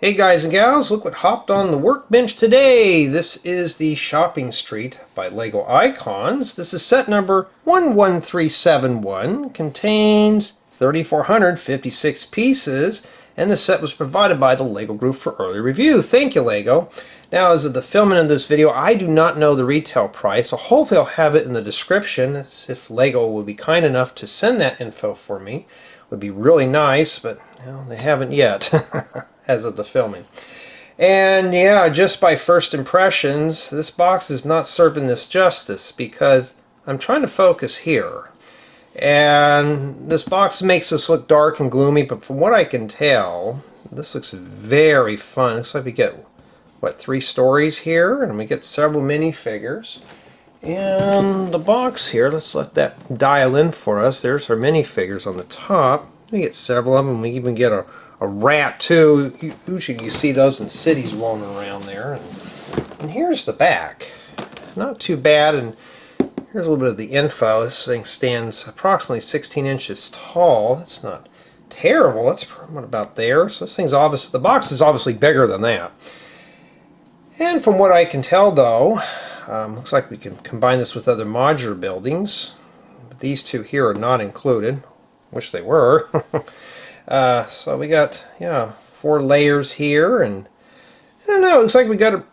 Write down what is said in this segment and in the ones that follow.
Hey guys and gals, look what hopped on the workbench today. This is the Shopping Street by Lego Icons. This is set number 11371. Contains 3,456 pieces, and the set was provided by the Lego Group for early review. Thank you, Lego. Now, as of the filming of this video, I do not know the retail price, so hopefully I'll have it in the description. If Lego would be kind enough to send that info for me, it would be really nice, but well, they haven't yet. As of the filming. And yeah, just by first impressions, this box is not serving this justice because I'm trying to focus here. And this box makes this look dark and gloomy, but from what I can tell, this looks very fun. Looks like we get, what, 3 stories here, and we get several minifigures. And the box here, let's let that dial in for us. There's our minifigures on the top. We get several of them. We even get a rat too. Usually you see those in cities rolling around there. And here's the back. Not too bad. And here's a little bit of the info. This thing stands approximately 16 inches tall. That's not terrible. That's what about there. So this thing's obviously, the box is obviously bigger than that. And from what I can tell though, looks like we can combine this with other modular buildings. But these two here are not included. Wish they were. So we got, yeah, 4 layers here, and I don't know, it looks like we got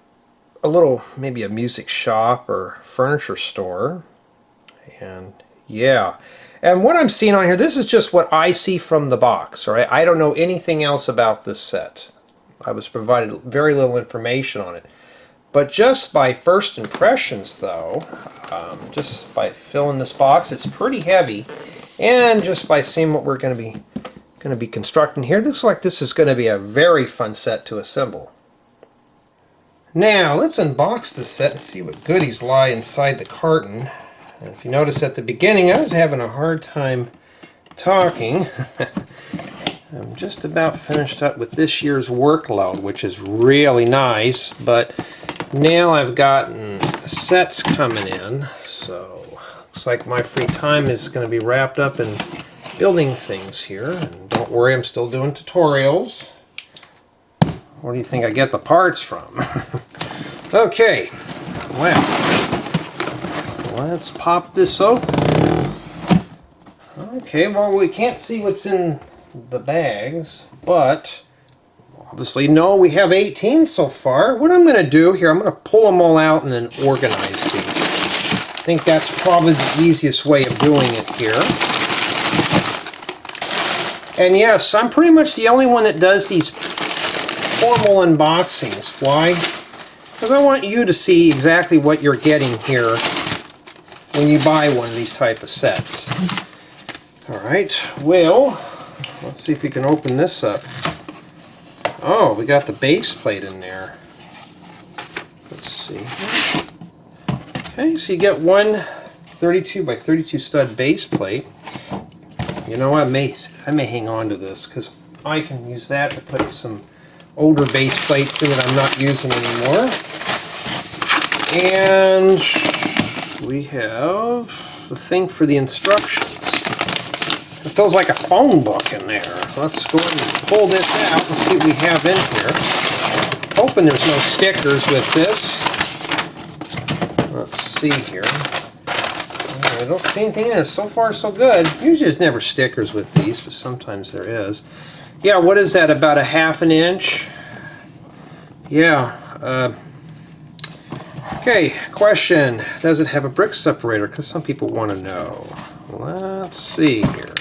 a little, maybe a music shop or furniture store. And yeah, and what I'm seeing on here, this is just what I see from the box, all right? I don't know anything else about this set. I was provided very little information on it. But just by first impressions though, just by filling this box, it's pretty heavy. And just by seeing what we're going to be constructing here, it looks like this is going to be a very fun set to assemble. Now let's unbox this set and see what goodies lie inside the carton. And if you notice at the beginning, I was having a hard time talking. I'm just about finished up with this year's workload, which is really nice, but now I've gotten sets coming in, so looks like my free time is going to be wrapped up in building things here. And don't worry, I'm still doing tutorials. Where do you think I get the parts from? Okay, well, let's pop this open. Okay, well, we can't see what's in the bags, but obviously, no, we have 18 so far. What I'm going to do here, I'm going to pull them all out and then organize these. I think that's probably the easiest way of doing it here. And yes, I'm pretty much the only one that does these formal unboxings. Why? Because I want you to see exactly what you're getting here when you buy one of these type of sets. Alright, well, let's see if we can open this up. Oh, we got the base plate in there. Let's see. Okay, so you get one 32 by 32 stud base plate. You know, I may hang on to this because I can use that to put some older base plates in that I'm not using anymore. And we have the thing for the instructions. It feels like a phone book in there. Let's go ahead and pull this out and see what we have in here. Hoping there's no stickers with this. Let's see here. I don't see anything in there. So far, so good. Usually there's never stickers with these, but sometimes there is. Yeah, what is that? About a ½ inch? Yeah. Okay, question. Does it have a brick separator? Because some people want to know. Let's see here.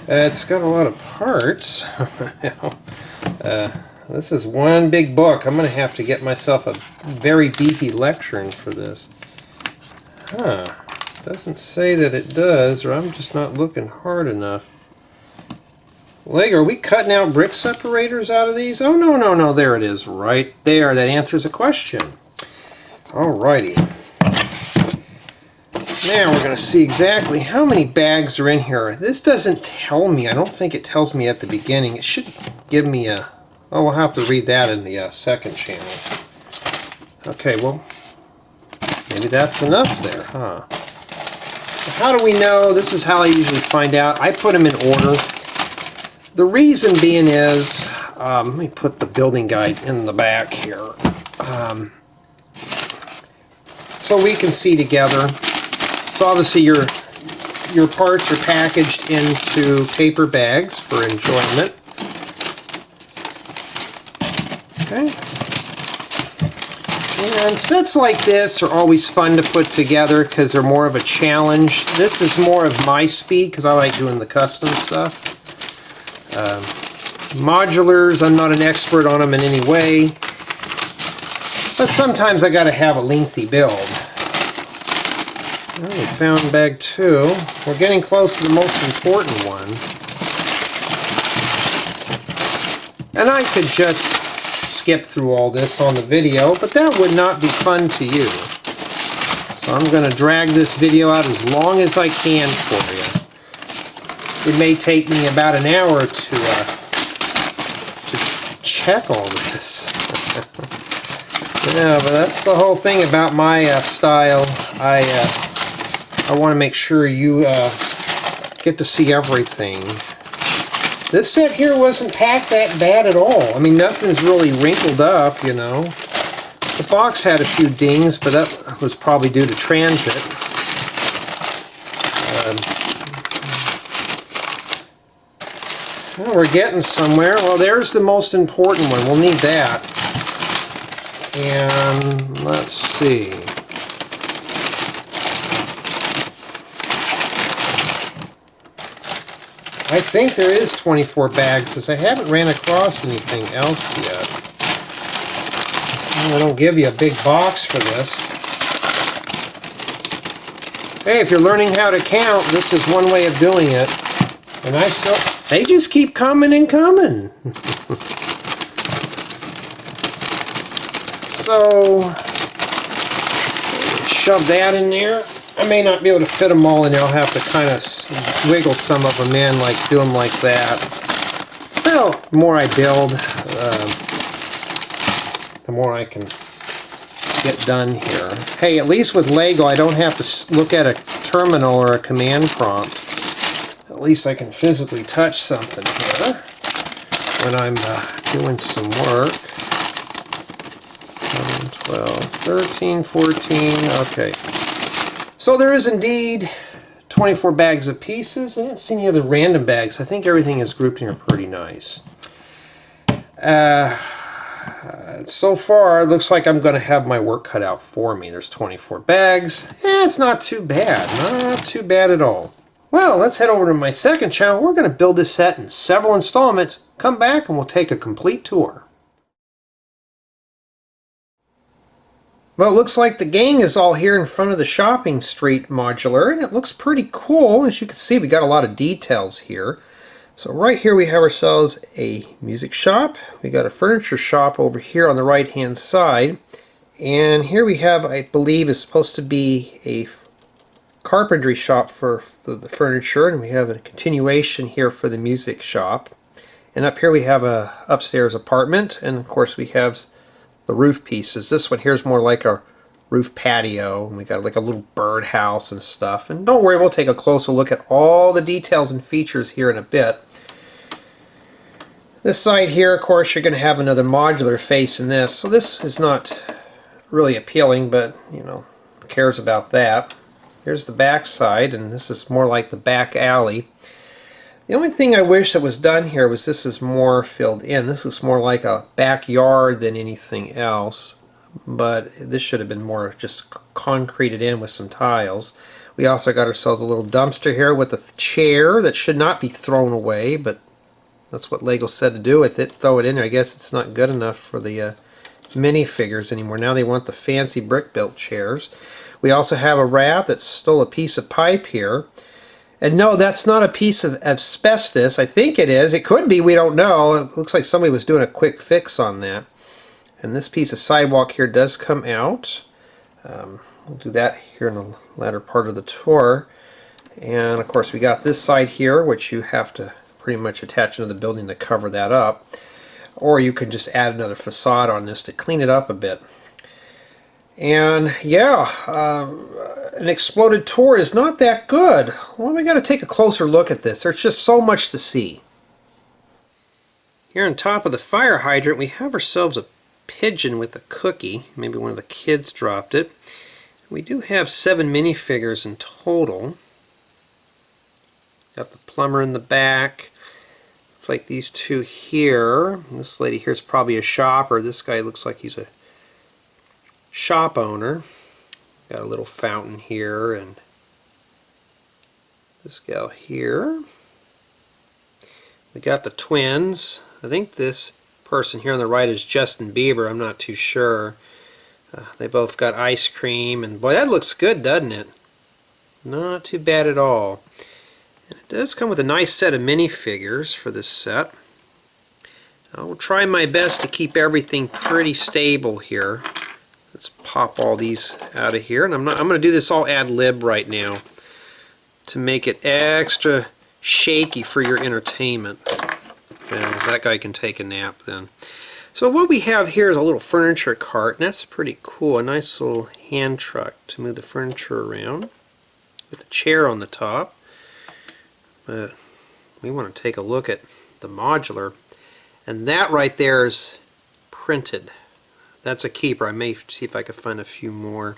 It's got a lot of parts. This is one big book. I'm going to have to get myself a very beefy lectern for this. Huh. Doesn't say that it does, or I'm just not looking hard enough. Lego, are we cutting out brick separators out of these? Oh, no, no, no. There it is right there. That answers a question. Alrighty. Now we're going to see exactly how many bags are in here. This doesn't tell me. I don't think it tells me at the beginning. It should give me a... Oh, we'll have to read that in the second channel. Okay, well, maybe that's enough there, huh? How do we know? This is how I usually find out. I put them in order. The reason being is Let me put the building guide in the back here. So we can see together. So obviously your parts are packaged into paper bags for enjoyment. Okay. And sets like this are always fun to put together because they're more of a challenge. This is more of my speed because I like doing the custom stuff. Modulars, I'm not an expert on them in any way, but sometimes I got to have a lengthy build. Well, we found bag 2. We're getting close to the most important one. And I could just skip through all this on the video, but that would not be fun to you. So I'm going to drag this video out as long as I can for you. It may take me about an hour to check all this. Yeah, but that's the whole thing about my style. I want to make sure you get to see everything. This set here wasn't packed that bad at all. I mean, nothing's really wrinkled up, you know. The box had a few dings, but that was probably due to transit. Well, we're getting somewhere. Well, there's the most important one. We'll need that. And let's see. I think there is 24 bags, as I haven't ran across anything else yet. Well, I don't give you a big box for this. Hey, if you're learning how to count, this is one way of doing it. And they just keep coming and coming. So, shove that in there. I may not be able to fit them all in there. I'll have to kind of wiggle some of them in, like do them like that. Well, the more I build, the more I can get done here. Hey, at least with Lego, I don't have to look at a terminal or a command prompt. At least I can physically touch something here when I'm doing some work. 11, 12, 13, 14, okay. So there is indeed 24 bags of pieces. I didn't see any other random bags. I think everything is grouped in here pretty nice. So far, it looks like I'm going to have my work cut out for me. There's 24 bags. It's not too bad. Not too bad at all. Well, let's head over to my second channel. We're going to build this set in several installments. Come back and we'll take a complete tour. Well, it looks like the gang is all here in front of the shopping street modular, and it looks pretty cool. As you can see, we got a lot of details here. So right here we have ourselves a music shop. We got a furniture shop over here on the right hand side. And here we have, I believe, is supposed to be a carpentry shop for the furniture, and we have a continuation here for the music shop. And up here we have a upstairs apartment, and of course we have the roof pieces. This one here is more like a roof patio, and we got like a little birdhouse and stuff. And don't worry, we'll take a closer look at all the details and features here in a bit. This side here, of course, you're going to have another modular face in this. So this is not really appealing, but you know, who cares about that? Here's the back side, and this is more like the back alley. The only thing I wish that was done here was this is more filled in. This looks more like a backyard than anything else, but this should have been more just concreted in with some tiles. We also got ourselves a little dumpster here with a chair that should not be thrown away, but that's what Lego said to do with it. Throw it in there. I guess it's not good enough for the minifigures anymore. Now they want the fancy brick-built chairs. We also have a rat that's still a piece of pipe here. And no, that's not a piece of asbestos. I think it is. It could be. We don't know. It looks like somebody was doing a quick fix on that. And this piece of sidewalk here does come out. We'll do that here in the latter part of the tour. And of course we got this side here, which you have to pretty much attach into the building to cover that up. Or you can just add another facade on this to clean it up a bit. And yeah, an exploded tour is not that good. Well, we got to take a closer look at this. There's just so much to see. Here on top of the fire hydrant we have ourselves a pigeon with a cookie. Maybe one of the kids dropped it. We do have 7 minifigures in total. Got the plumber in the back. Looks like these two here. This lady here is probably a shopper. This guy looks like he's a shop owner. Got a little fountain here, and this gal here. We got the twins. I think this person here on the right is Justin Bieber. I'm not too sure. They both got ice cream, and boy, that looks good, doesn't it? Not too bad at all. And it does come with a nice set of minifigures for this set. I will try my best to keep everything pretty stable here. Let's pop all these out of here, and I'm going to do this all ad lib right now to make it extra shaky for your entertainment. Yeah, that guy can take a nap then. So what we have here is a little furniture cart, and that's pretty cool. A nice little hand truck to move the furniture around with a chair on the top. But we want to take a look at the modular, and that right there is printed. That's a keeper. I may see if I can find a few more.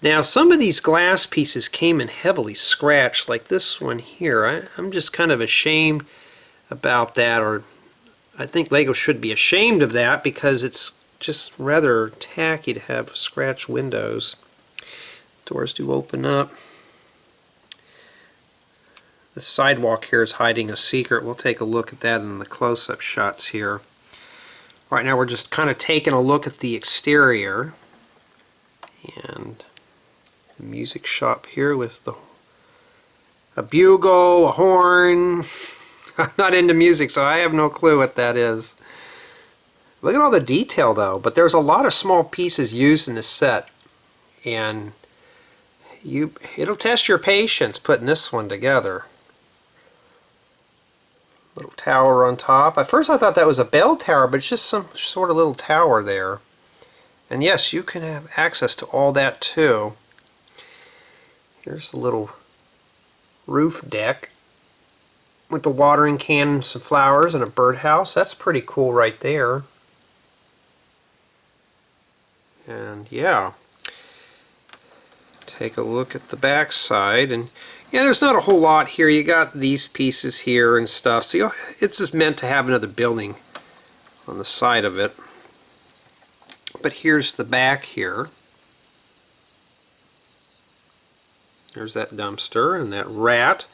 Now some of these glass pieces came in heavily scratched, like this one here. I'm just kind of ashamed about that, or I think Lego should be ashamed of that, because it's just rather tacky to have scratched windows. Doors do open up. The sidewalk here is hiding a secret. We'll take a look at that in the close-up shots here. Right now we're just kind of taking a look at the exterior, and the music shop here with a bugle, a horn. I'm not into music, so I have no clue what that is. Look at all the detail though, but there's a lot of small pieces used in this set, and it'll test your patience putting this one together. Little tower on top. At first I thought that was a bell tower, but it's just some sort of little tower there. And yes, you can have access to all that too. Here's the little roof deck with the watering can, some flowers, and a birdhouse. That's pretty cool right there. And yeah, take a look at the back side, and yeah, there's not a whole lot here. You got these pieces here and stuff, so it's just meant to have another building on the side of it. But here's the back here. There's that dumpster and that rat.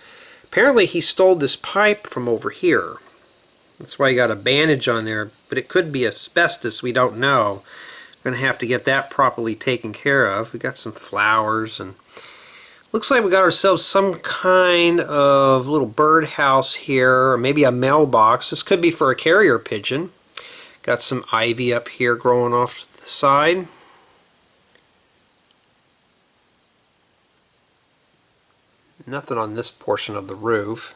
Apparently he stole this pipe from over here. That's why he got a bandage on there, but it could be asbestos, we don't know. We're going to have to get that properly taken care of. We got some flowers, and looks like we got ourselves some kind of little birdhouse here, or maybe a mailbox. This could be for a carrier pigeon. Got some ivy up here growing off the side. Nothing on this portion of the roof.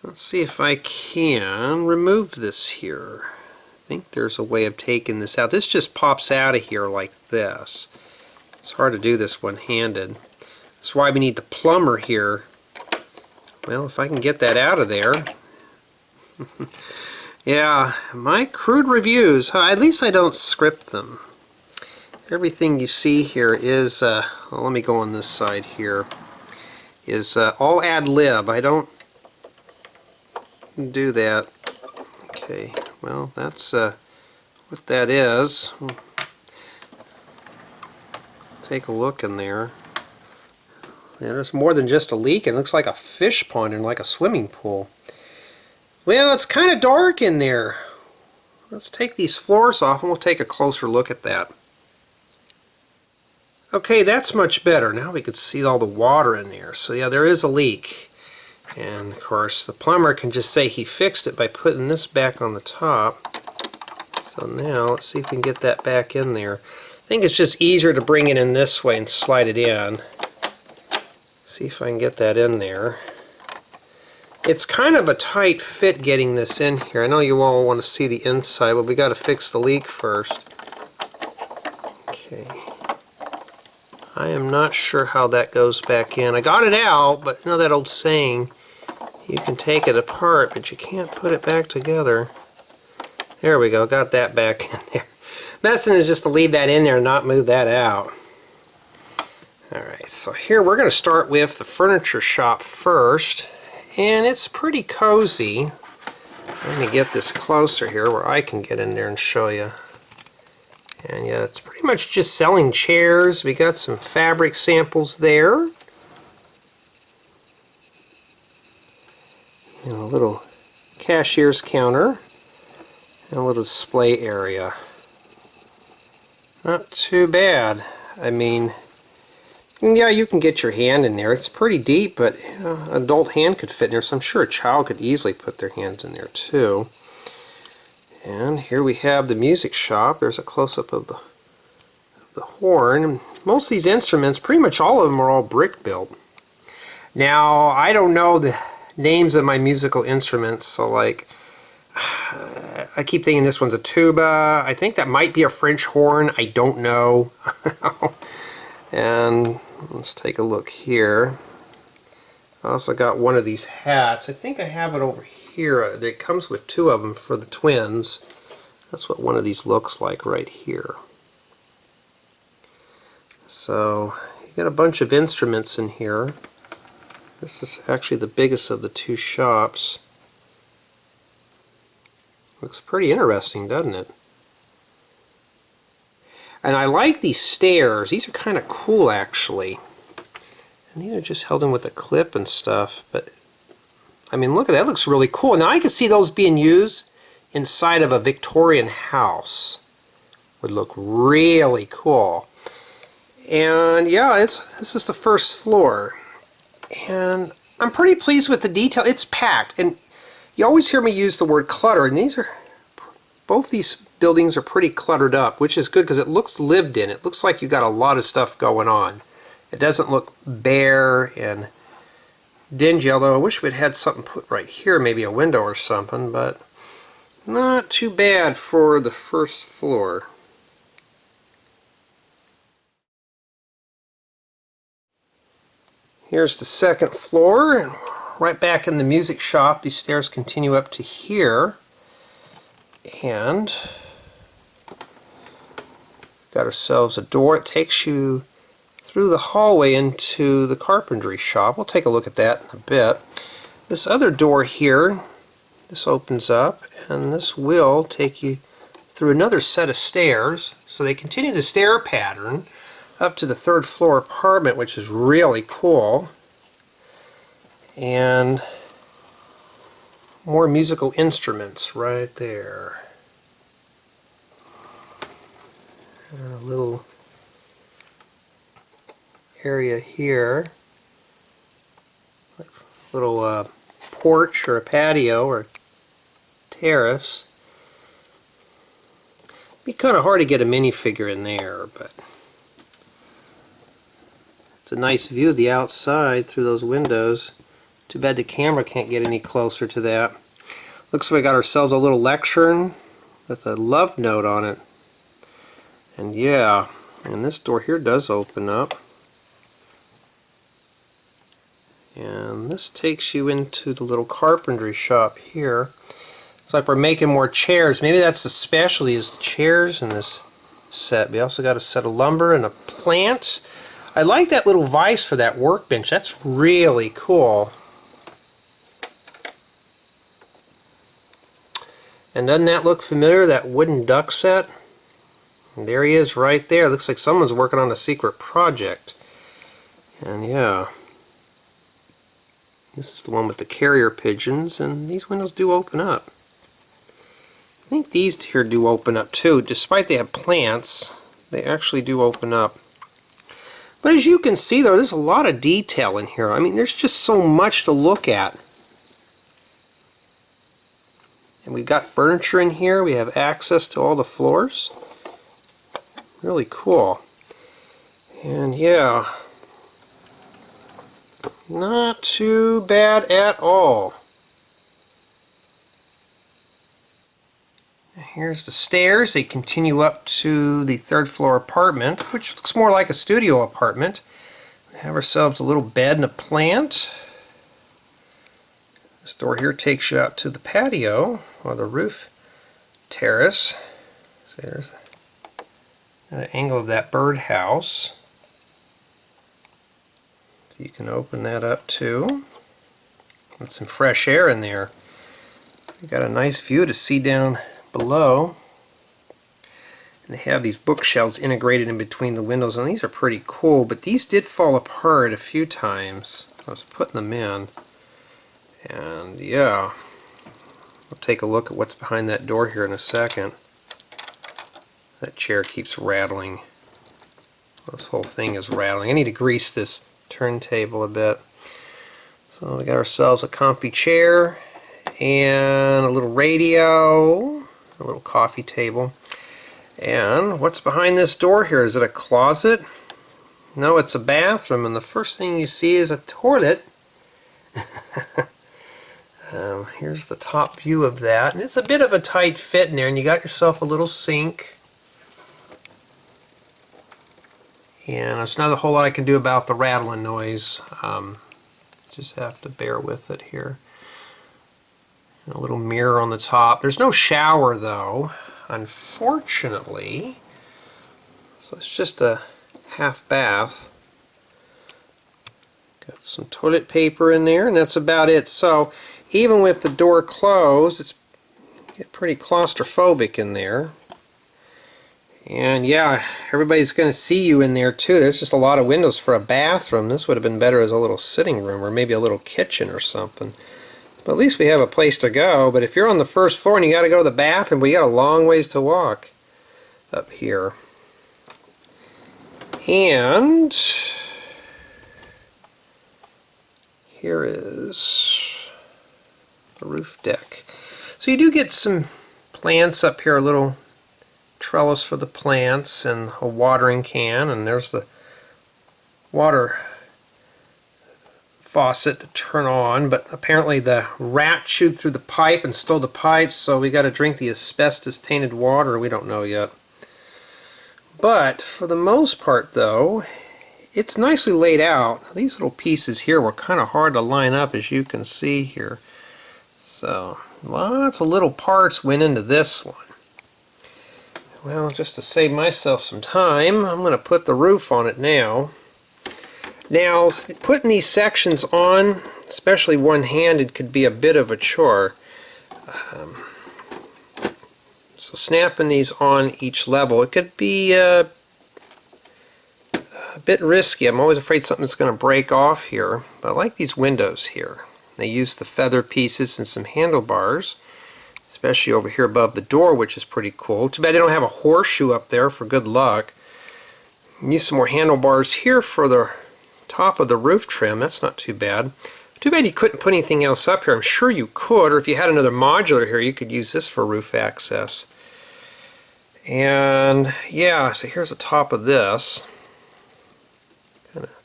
Let's see if I can remove this here. I think there's a way of taking this out. This just pops out of here like this. It's hard to do this one-handed. That's why we need the plumber here. Well, if I can get that out of there. Yeah, my crude reviews, at least I don't script them. Everything you see here is, well, let me go on this side here, is all ad lib. I don't do that. Okay, well, that's what that is. Take a look in there. Yeah, there's more than just a leak. It looks like a fish pond and like a swimming pool. Well, it's kind of dark in there. Let's take these floors off and we'll take a closer look at that. Okay, that's much better. Now we can see all the water in there. So yeah, there is a leak. And of course the plumber can just say he fixed it by putting this back on the top. So now let's see if we can get that back in there. I think it's just easier to bring it in this way and slide it in. See if I can get that in there. It's kind of a tight fit getting this in here. I know you all want to see the inside, but we got to fix the leak first. Okay. I am not sure how that goes back in. I got it out, but you know that old saying, You can take it apart, but you can't put it back together. There we go, got that back in there. Best thing is just to leave that in there and not move that out. Alright, so here we're going to start with the furniture shop first, and it's pretty cozy. Let me get this closer here where I can get in there and show you. And yeah, it's pretty much just selling chairs. We got some fabric samples there. And a little cashier's counter. And a little display area. Not too bad. I mean, yeah, you can get your hand in there. It's pretty deep, but an adult hand could fit in there, so I'm sure a child could easily put their hands in there too. And here we have the music shop. There's a close-up of the horn. Most of these instruments, pretty much all of them are all brick built. Now, I don't know the names of my musical instruments, so like, I keep thinking this one's a tuba. I think that might be a French horn. I don't know. And let's take a look here. I also got one of these hats. I think I have it over here. It comes with two of them for the twins. That's what one of these looks like right here. So you got a bunch of instruments in here. This is actually the biggest of the two shops. Looks pretty interesting, doesn't it? And I like these stairs. These are kind of cool, actually. And these are just held in with a clip and stuff. But, I mean, look at that. That looks really cool. Now, I can see those being used inside of a Victorian house. Would look really cool. And, yeah, this is the first floor. And I'm pretty pleased with the detail. It's packed. And you always hear me use the word clutter. And both these buildings are pretty cluttered up, which is good because it looks lived in. It looks like you got a lot of stuff going on. It doesn't look bare and dingy, although I wish we'd had something put right here, maybe a window or something, but not too bad for the first floor. Here's the second floor, and right back in the music shop. These stairs continue up to here, and got ourselves a door. It takes you through the hallway into the carpentry shop. We'll take a look at that in a bit. This other door here, this opens up, and this will take you through another set of stairs. So they continue the stair pattern up to the third floor apartment, which is really cool. And more musical instruments right there. And a little area here, like a little porch or a patio or terrace. Be kind of hard to get a minifigure in there, but it's a nice view of the outside through those windows. Too bad the camera can't get any closer to that. Looks like we got ourselves a little lectern with a love note on it. And yeah, and this door here does open up. And this takes you into the little carpentry shop here. It's like we're making more chairs. Maybe that's the specialty, is the chairs in this set. We also got a set of lumber and a plant. I like that little vise for that workbench. That's really cool. And doesn't that look familiar, that wooden duck set? And there he is right there. Looks like someone's working on a secret project. And yeah, this is the one with the carrier pigeons, and these windows do open up. I think these here do open up too. Despite they have plants, they actually do open up. But as you can see though, there's a lot of detail in here. I mean, there's just so much to look at. And we've got furniture in here. We have access to all the floors. Really cool. And yeah, not too bad at all. Here's the stairs. They continue up to the third floor apartment, which looks more like a studio apartment. We have ourselves a little bed and a plant. This door here takes you out to the patio or the roof terrace. So there's the angle of that birdhouse. So you can open that up too. With some fresh air in there. You got a nice view to see down below. And they have these bookshelves integrated in between the windows, and these are pretty cool, but these did fall apart a few times. I was putting them in. And yeah, we'll take a look at what's behind that door here in a second. That chair keeps rattling. This whole thing is rattling. I need to grease this turntable a bit. So we got ourselves a comfy chair and a little radio, a little coffee table. And what's behind this door here? Is it a closet? No, it's a bathroom, and the first thing you see is a toilet. Here's the top view of that, and it's a bit of a tight fit in there, and you got yourself a little sink. And there's not a whole lot I can do about the rattling noise. Just have to bear with it here. And a little mirror on the top. There's no shower though, unfortunately. So it's just a half bath. Got some toilet paper in there, and that's about it. So even with the door closed, it's pretty claustrophobic in there. And yeah, everybody's going to see you in there too. There's just a lot of windows for a bathroom. This would have been better as a little sitting room or maybe a little kitchen or something. But at least we have a place to go. But if you're on the first floor and you got to go to the bathroom, we got a long ways to walk up here. And here is the roof deck. So you do get some plants up here, a little trellis for the plants and a watering can, and there's the water faucet to turn on, but apparently the rat chewed through the pipe and stole the pipe, so we got to drink the asbestos tainted water. We don't know yet. But for the most part though, it's nicely laid out. These little pieces here were kind of hard to line up, as you can see here. So lots of little parts went into this one. Well, just to save myself some time, I'm going to put the roof on it now. Now, putting these sections on, especially one-handed, could be a bit of a chore. So snapping these on each level, it could be a bit risky. I'm always afraid something's going to break off here. But I like these windows here. They use the feather pieces and some handlebars, especially over here above the door, which is pretty cool. Too bad they don't have a horseshoe up there for good luck. Use some more handlebars here for the top of the roof trim. That's not too bad. Too bad you couldn't put anything else up here. I'm sure you could, or if you had another modular here, you could use this for roof access. And yeah, so here's the top of this. Kind of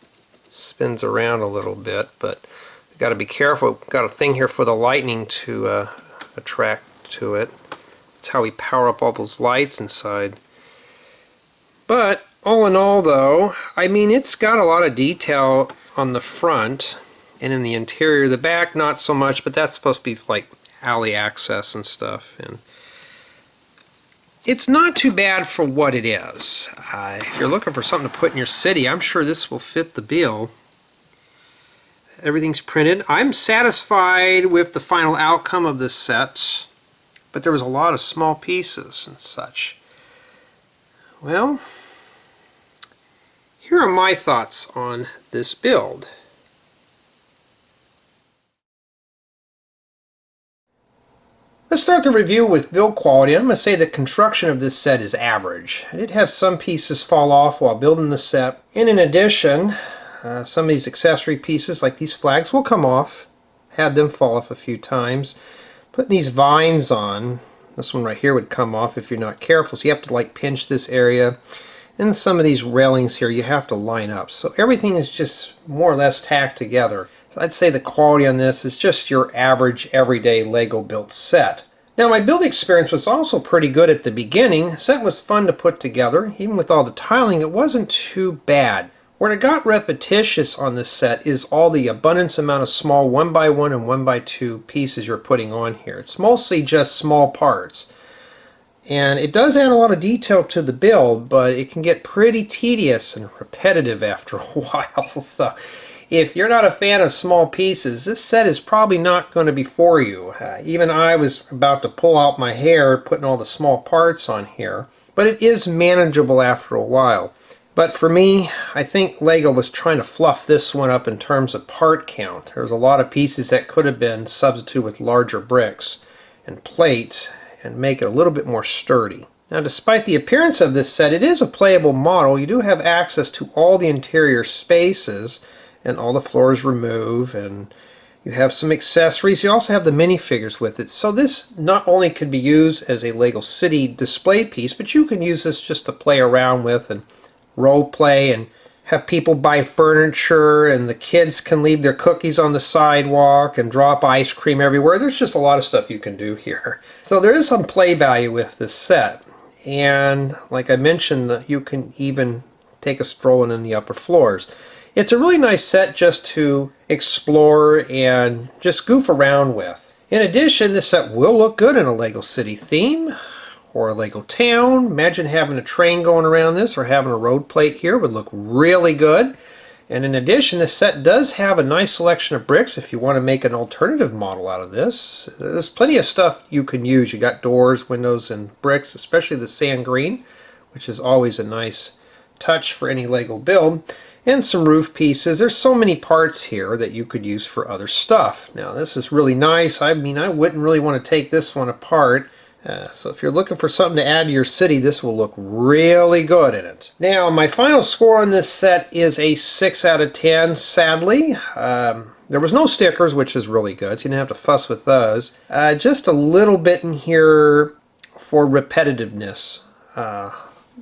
spins around a little bit, but we've got to be careful. We've got a thing here for the lightning to attract to it. That's how we power up all those lights inside. But all in all though, I mean, it's got a lot of detail on the front and in the interior. The back not so much, but that's supposed to be like alley access and stuff. And it's not too bad for what it is. If you're looking for something to put in your city, I'm sure this will fit the bill. Everything's printed. I'm satisfied with the final outcome of this set, but there was a lot of small pieces and such. Well, here are my thoughts on this build. Let's start the review with build quality. I'm going to say the construction of this set is average. I did have some pieces fall off while building the set, and in addition, some of these accessory pieces, like these flags, will come off. Had them fall off a few times. Putting these vines on, this one right here would come off if you're not careful, so you have to like pinch this area. And some of these railings here you have to line up. So everything is just more or less tacked together. So I'd say the quality on this is just your average everyday Lego built set. Now my build experience was also pretty good at the beginning. The set was fun to put together. Even with all the tiling, it wasn't too bad. Where it got repetitious on this set is all the abundance amount of small 1x1 and 1x2 pieces you're putting on here. It's mostly just small parts. And it does add a lot of detail to the build, but it can get pretty tedious and repetitive after a while. So if you're not a fan of small pieces, this set is probably not going to be for you. Even I was about to pull out my hair putting all the small parts on here, but it is manageable after a while. But for me, I think Lego was trying to fluff this one up in terms of part count. There's a lot of pieces that could have been substituted with larger bricks and plates and make it a little bit more sturdy. Now, despite the appearance of this set, it is a playable model. You do have access to all the interior spaces, and all the floors remove, and you have some accessories. You also have the minifigures with it. So this not only could be used as a Lego City display piece, but you can use this just to play around with and role play and have people buy furniture, and the kids can leave their cookies on the sidewalk and drop ice cream everywhere. There's just a lot of stuff you can do here. So there is some play value with this set. And like I mentioned, you can even take a stroll in the upper floors. It's a really nice set just to explore and just goof around with. In addition, this set will look good in a Lego City theme or a Lego town. Imagine having a train going around this, or having a road plate here would look really good. And in addition, this set does have a nice selection of bricks if you want to make an alternative model out of this. There's plenty of stuff you can use. You got doors, windows, and bricks, especially the sand green, which is always a nice touch for any Lego build. And some roof pieces. There's so many parts here that you could use for other stuff. Now, this is really nice. I mean, I wouldn't really want to take this one apart. So if you're looking for something to add to your city, this will look really good in it. Now, my final score on this set is a 6 out of 10, sadly. There was no stickers, which is really good, so you didn't have to fuss with those. Just a little bit in here for repetitiveness.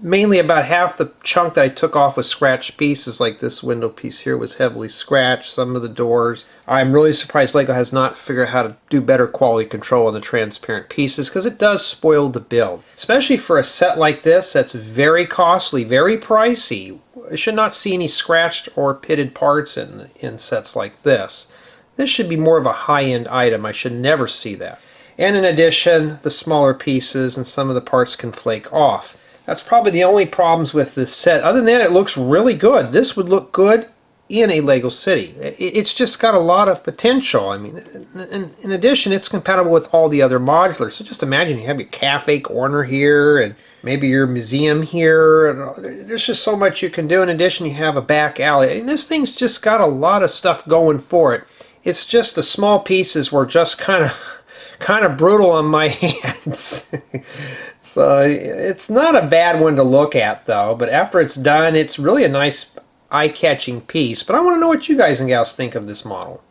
Mainly about half the chunk that I took off was scratched pieces, like this window piece here was heavily scratched, some of the doors. I'm really surprised Lego has not figured out how to do better quality control on the transparent pieces, because it does spoil the build. Especially for a set like this that's very costly, very pricey. I should not see any scratched or pitted parts in sets like this. This should be more of a high-end item. I should never see that. And in addition, the smaller pieces and some of the parts can flake off. That's probably the only problems with this set. Other than that, it looks really good. This would look good in a Lego City. It's just got a lot of potential. I mean, in addition, it's compatible with all the other modulars. So just imagine you have your cafe corner here, and maybe your museum here. There's just so much you can do. In addition, you have a back alley. And this thing's just got a lot of stuff going for it. It's just the small pieces were just kind of brutal on my hands. So it's not a bad one to look at, though, but after it's done, it's really a nice eye-catching piece. But I want to know what you guys and gals think of this model.